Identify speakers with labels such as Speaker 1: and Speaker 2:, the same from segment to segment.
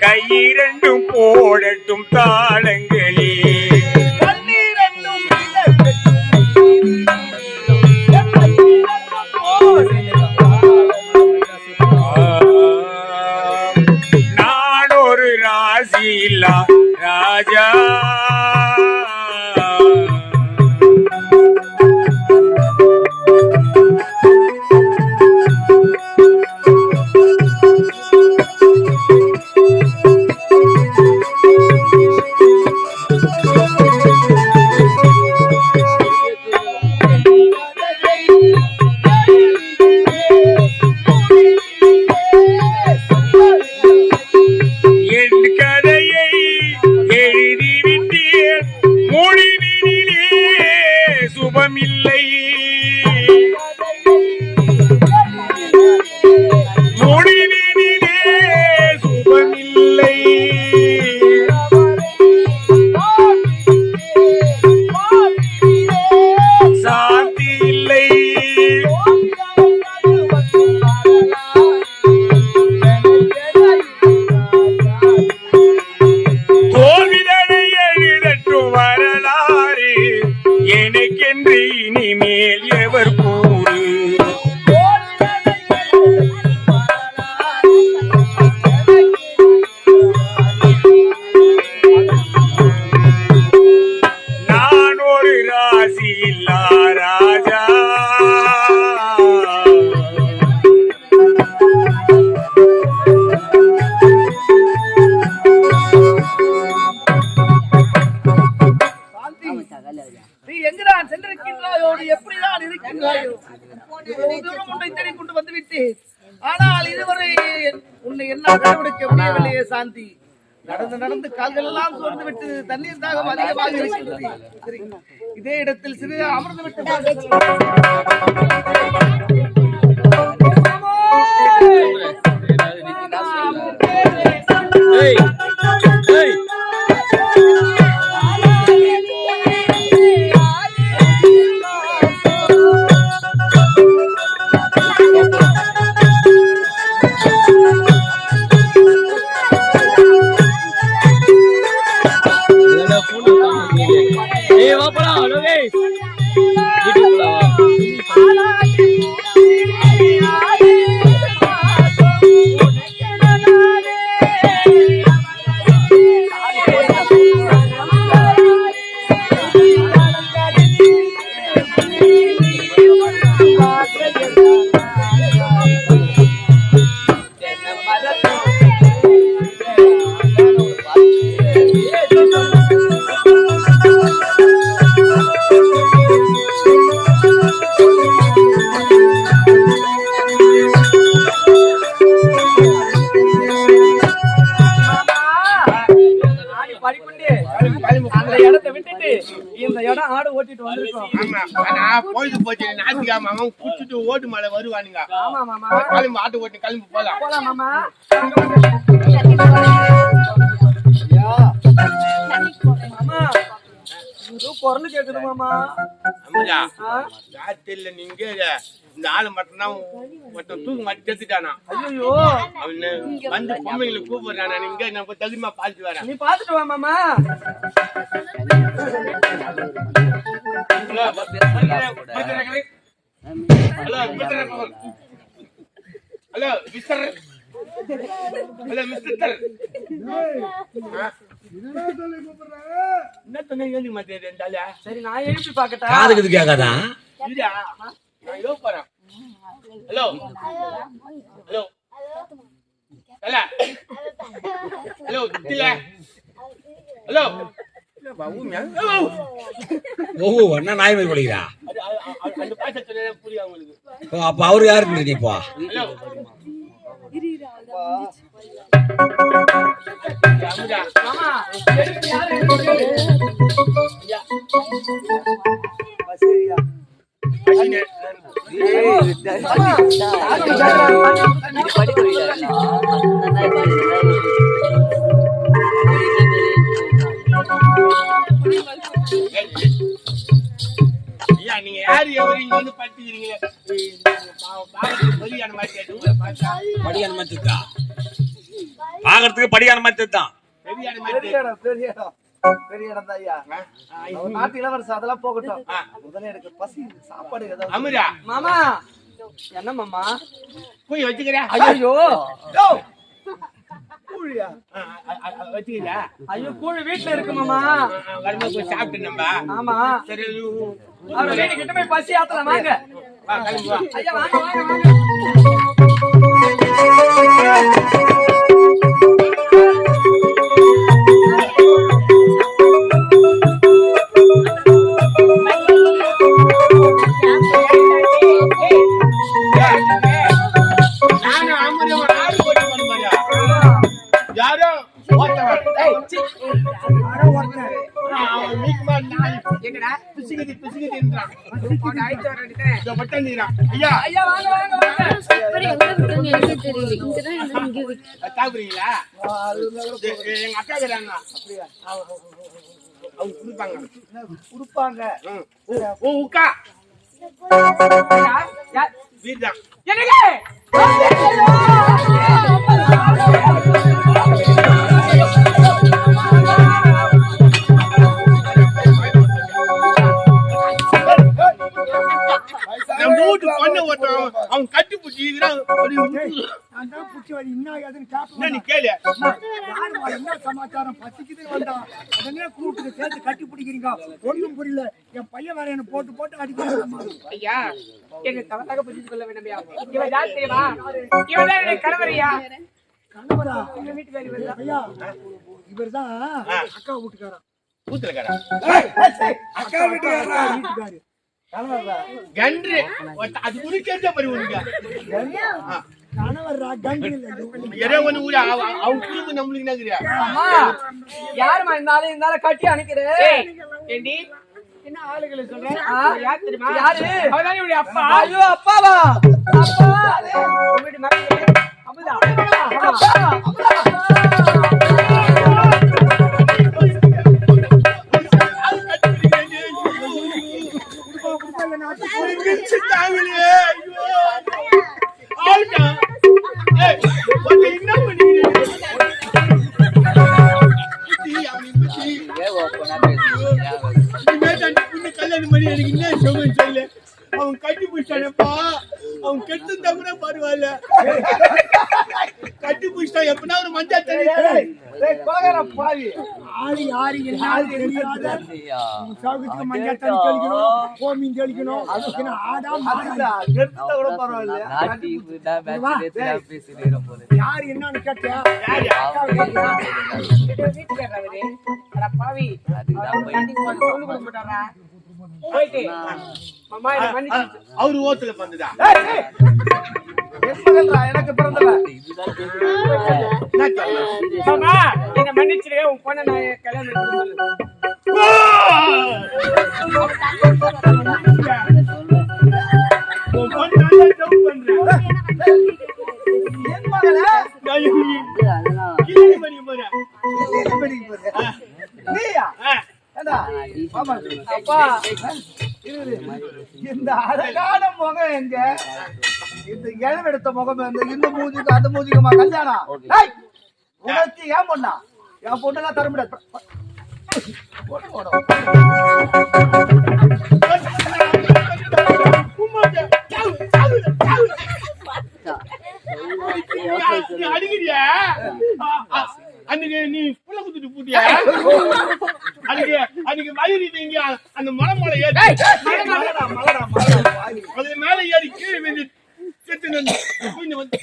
Speaker 1: கையிரண்டும் போடட்டும் தாளங்களே. நான் ஒரு ராசி இல்லா ராஜா. சுபமில்லை முடிவினிலே சுபமில்லை. சாந்தி இல்லை தோல்விதனை எழுதட்டும் வரலாறு. எனக்கென்று இனிமேல் எவர் கூறு. நான் ஒரு ராசி இல்லா ராஜா.
Speaker 2: நீ எங்குதான் சென்றிருக்கின்றாயோ, நீ எப்படிதான் இருக்கின்றாயோ, தூரம் உன்னை தேடிக் கொண்டு வந்து விட்டேன். ஆனால் இதுவரை உன்னை என்ன கண்டுபிடிக்க முடியவில்லையே சாந்தி. நடந்து நடந்து கால்கள் எல்லாம் சோர்ந்து விட்டு தண்ணீர் தாகம் அதிகமாக இருக்கிறது. இதே இடத்தில் சிறிது அமர்ந்து விட்டு ஓட்டு மலை வருவானுங்க. ஆட்டு ஓட்டு கிளம்பி போலாம். பொருள் கேக்குது மாமா. தெரியல நீங்க இந்த ஆளு மட்டும்தான் மட்டும் தூக்கு மாட்டி கத்துட்டானா. ஐயோ அவனு வந்து பொம்மைங்களை கூப்பிடுறானா. நீங்க நம்ம தகுதிமா பாத்துட்டு வரேன். நீ பாத்துட்டு வா மாமா. Hello mister. Hello mister. என்ன சொன்ன எழுதி மாட்டேன். சரி நான் எழுப்பி பாக்கட்டா. காதுக்கு கேட்காதா? Hello hello hello hello hello
Speaker 3: என்ன நாய் மாதிரி படிக்கிறா? அப்ப அவரு யாருன்னு இப்போ
Speaker 1: நீங்க யாரு எவரு இங்க வந்து படுத்துக்கிறீங்க?
Speaker 3: பாக்குறதுக்கு படியான மாதிரி தான்.
Speaker 1: பெரியாடு மாதிரி
Speaker 2: பெரிய இடம் பெரிய இடம் பெரிய இடம் தான் ஐயா. அவர் நாட்டு இளவரசர் அதெல்லாம் போகட்டும். முதல்ல எனக்கு பசி சாப்பாடு ஏதாவது.
Speaker 1: அமுதா
Speaker 4: மாமா என்ன மாமா
Speaker 1: போய் வச்சுக்கிறேன்.
Speaker 4: ஐயோ
Speaker 2: கூழியா
Speaker 1: வச்சுக்கிறா.
Speaker 4: ஐயோ கூழ் வீட்டுல இருக்கு மாமா.
Speaker 1: வரும்போது போய் சாப்பிட்டு நம்ம.
Speaker 4: ஆமா
Speaker 1: சரி
Speaker 4: அவர் வீட்டு கிட்ட போய் பசி ஆத்தலாம் வாங்க.
Speaker 1: வா கிளம்பு வா.
Speaker 4: ஐயா வாங்க வாங்க வாங்க.
Speaker 1: நானும் அமுதம் ஆறு கோடி பண்ணுவாயா? யாரோ ஓட்டவன். அவன் மீக்குமா நாய்.
Speaker 4: எங்கடா
Speaker 1: பிசுகுதி பிசுகுதின்றான். இதோ மட்டும் நீரான். ஐயா
Speaker 4: ஐயா வாங்க வாங்க வாங்க.
Speaker 1: சாப்பிடுறீங்களா? எங்க அக்கா இருக்கிறாங்க. அவங்க குடிப்பாங்க.
Speaker 2: கொடுப்பாங்க.
Speaker 1: ஓ உக்கா
Speaker 4: யா
Speaker 1: வீர்தான்.
Speaker 4: என்னங்க
Speaker 1: நம்ம வீட்டு பொண்ணு ஒருத்தன் அவன் கட்டி பிடிச்சி நீ கேளு.
Speaker 5: என்ன சமாச்சாரம் பசிக்குது வந்தா உடனே கூப்பிட்டு சேர்த்து கட்டி பிடிக்கிறீங்க ஒண்ணும் புரியல என் பையன் வேற என்ன போட்டு போட்டு அடிக்கிறாங்க
Speaker 4: ஐயா என்ன தவறாக புரிந்து கொள்ள வேண்டாம்யா. இவன் யார் தெரியுமா? இவன் தான் எனக்கு கணவரையா.
Speaker 5: கணவரா
Speaker 4: எங்க வீட்டுக்காரி வருதா?
Speaker 5: ஐயா இவர்தான் அக்கா வீட்டுக்காரா
Speaker 1: ஊத்துல கடை
Speaker 5: அக்கா வீட்டுக்காரு
Speaker 1: கன்று அது குறிச்சே பரி உனக்கு
Speaker 5: கணவர்ரா கண்டு
Speaker 1: எரே ஒண்ணு ஊரா அவன் குடும்பம் நம்மளுக்கு என்னங்கறியா?
Speaker 4: அம்மா யாருமா இருந்தாலும் கட்டி அனுக்கிறேன். ஏண்டி என்ன ஆளுகளை சொல்றேன்? யார் தெரியுமா? யாரு? அவதான் இவருடைய அப்பா. ஐயோ அப்பாவா? அப்பா உங்களுடைய மகன் அபுதா.
Speaker 1: கல்யாணம் பண்ணி எனக்கு என்ன சொல்லுன்னு சொல்லு. அவன் கட்டி பிடிச்சானப்பா. அவன் கெட்டு தகுன பரவாயில்ல. கட்டி பிடிச்சா எப்பனா ஒரு மஞ்சள் தண்ணி
Speaker 2: பாவி
Speaker 5: ஆளு யாரு என்ன தெரியாத சவுகத்துக்கு மஞ்சள் தண்ணி தெளிக்கணும் கோமீன் தெளிக்கணும் அதுக்கு ஆடா மாடா
Speaker 2: கெடுத்தா கூட பரவாயில்ல.
Speaker 5: யாரு என்னன்னு கேட்டியா
Speaker 4: வீட்டுக்காரர் அவரு. அட பாவி பொண்ணு கொடுக்க மாட்டாரா? போயிட்டு மாமா என்ன மன்னிச்சு.
Speaker 1: அவரு ஓத்துல வந்துதா
Speaker 2: எனக்கு பிறந்தல
Speaker 4: மாமா என்ன மன்னிச்சிரு. உன் பொண்ணை நான் கல்யாணம் பண்ணி சொல்லு.
Speaker 1: உன் பொண்ணு நல்லா ஜம்ப் பண்றா.
Speaker 2: என் மகள
Speaker 1: கிளி பண்ணி போறா.
Speaker 2: நீயா
Speaker 1: ஆ.
Speaker 2: ஏண்டா மாமா
Speaker 4: அப்பா
Speaker 2: இரு இந்த அழகான முகம் எங்க இந்த இளவெடுத்த முகம் இந்த மூஞ்சிக்கு அந்த மூஞ்சிக்குமா கல்யாணம்? ஏய், உனக்கு ஏன் பொண்ணா? என் பொண்ணெல்லாம் தர முடியாது.
Speaker 1: நீ அடிக்கிறியா? அன்னைக்கு நீ புள்ள குத்துட்டு பூட்டியா? அன்னைக்கு வயிறு நீங்க அந்த மலை ஏறி அது மேல ஏறி கீழே வந்து செத்து வந்து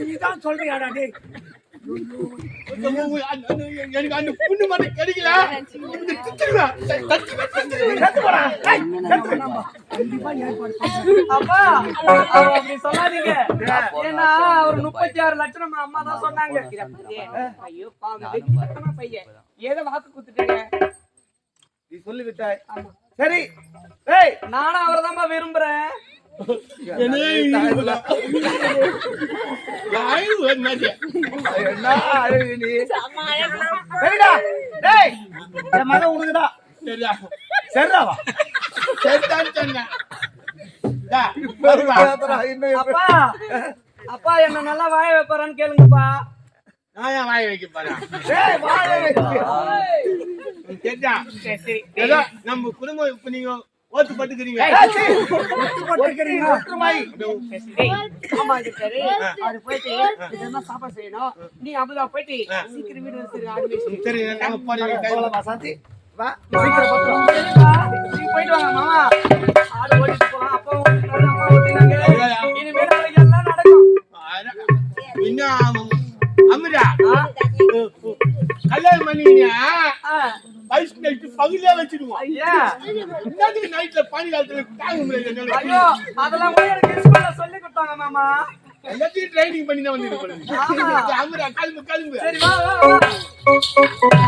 Speaker 5: நீதான் சொல்றியாடா டேய்
Speaker 1: எனக்கு அந்த புண்ணு மட்டும் கிடைக்கல.
Speaker 4: அப்பா அப்படி சொல்லாதீங்க. ஏன்னா ஒரு 36 லட்சம் அம்மா தான் சொன்னாங்க. ஐயோ பாவம் பையன் ஏதோ வாக்கு குத்துட்டீங்க.
Speaker 2: நீ சொல்லிவிட்டாய். சரி ஏய்
Speaker 4: நானும் அவர்தான்பா விரும்புறேன்.
Speaker 2: என்ன அழகு நீ. சரிடா டேய் என் மகன் உனக்குடா. சரிடாவா
Speaker 1: சரிதான் சொன்னேன்.
Speaker 2: இன்னும்
Speaker 4: அப்பா அப்பா என்ன நல்லா வாய வைப்பாரான்னு கேளுங்கப்பா.
Speaker 1: நான் ஏன் வாய வைக்க போறேன்
Speaker 2: ஏய், வாழை வைக்க.
Speaker 1: கேட்டா
Speaker 4: சரி சரி
Speaker 1: ஏதோ நம்ம குடும்பம் இப்ப நீங்க ஓட்டு பட்டுக்கிறீங்க
Speaker 5: போட்டுக்கிறீங்க.
Speaker 2: ஒற்றுமை.
Speaker 4: டேய், ஆமா இது சரி அது போயிட்டு இதெல்லாம் சாப்பாடு செய்யணும் நீ அமுதா போயிட்டு சீக்கிரம் வீடு வந்து ஆரம்பிச்சு
Speaker 1: சரி நாங்க போறோம்
Speaker 2: போலாம் சாந்தி வா சீக்கிரம் பத்திரம்.
Speaker 4: நீ போயிட்டு வாங்க மாமா ஆடு ஓட்டிட்டு போலாம் அப்பா ஓட்டினாங்க அம்மா ஓட்டினாங்க இனிமேல் நாளைக்கு எல்லாம் நடக்கும்
Speaker 1: இன்னும் அமிரா கல்யாணம் பண்ணிக்கிறியா வயசு நைட்டு பகுதியா வச்சிருவோம்
Speaker 4: ஐயா
Speaker 1: இன்னத்துக்கு நைட்ல பனி காலத்துல தாங்க முடியல
Speaker 4: ஐயோ அதெல்லாம் கூட எனக்கு ஸ்கூல்ல சொல்லி கொடுத்தாங்க மாமா
Speaker 1: எல்லாத்தையும் ட்ரைனிங் பண்ணி தான் வந்து
Speaker 4: ஆமா.
Speaker 1: அமிரா கிளம்பு கிளம்பு
Speaker 4: சரி வா வா வா